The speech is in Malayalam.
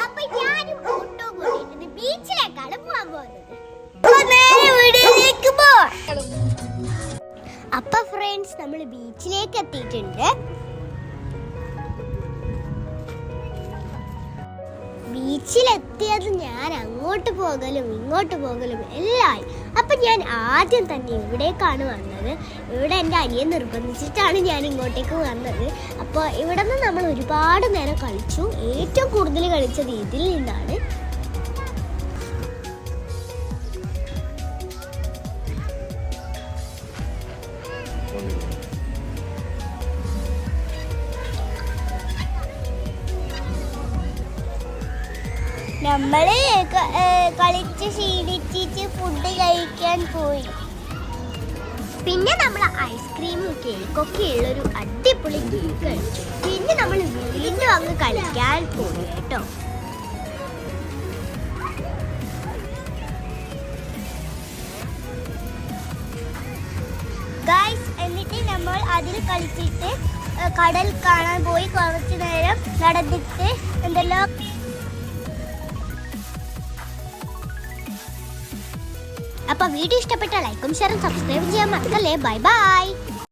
അപ്പൊ ഞാനും ഓട്ടോ കൂടിയിട്ട് ബീച്ചിലേക്കാണ് പോകാൻ പോകുന്നത്. അപ്പൊ ഫ്രണ്ട്സ്, നമ്മൾ ബീച്ചിലേക്ക് എത്തിയിട്ടുണ്ട്. ബീച്ചിലെത്തിയത് ഞാൻ അങ്ങോട്ട് പോകലും ഇങ്ങോട്ട് പോകലും എല്ലായി. അപ്പം ഞാൻ ആദ്യം തന്നെ ഇവിടേക്കാണ് വന്നത്. ഇവിടെ എൻ്റെ അനിയൻ നിർബന്ധിച്ചിട്ടാണ് ഞാൻ ഇങ്ങോട്ടേക്ക് വന്നത്. അപ്പോൾ ഇവിടെ നിന്ന് നമ്മൾ ഒരുപാട് നേരം കളിച്ചു. ഏറ്റവും കൂടുതൽ കളിച്ചത് ഇതിൽ നിന്നാണ്. നമ്മള് കളിച്ച് ക്ഷീണിച്ചിട്ട് ഫുഡ് കഴിക്കാൻ പോയി. പിന്നെ നമ്മൾ ഐസ്ക്രീമും കേക്കൊക്കെ ഉള്ളൊരു അടിപൊളി ഗെയിം കളിച്ചു. പിന്നെ നമ്മൾ വീണ്ടും അങ്ങ് കളിക്കാൻ പോയി കേട്ടോ. ഗൈസ്, എന്നിട്ട് നമ്മൾ അതിൽ കളിച്ചിട്ട് കടൽ കാണാൻ പോയി. കുറച്ചു നേരം നടന്നിട്ട് എന്തെല്ലാം. അപ്പോൾ വീഡിയോ ഇഷ്ടപ്പെട്ടാൽ ലൈക്കും ഷെയറും സബ്സ്ക്രൈബ് ചെയ്യാൻ മറക്കല്ലേ. Bye bye.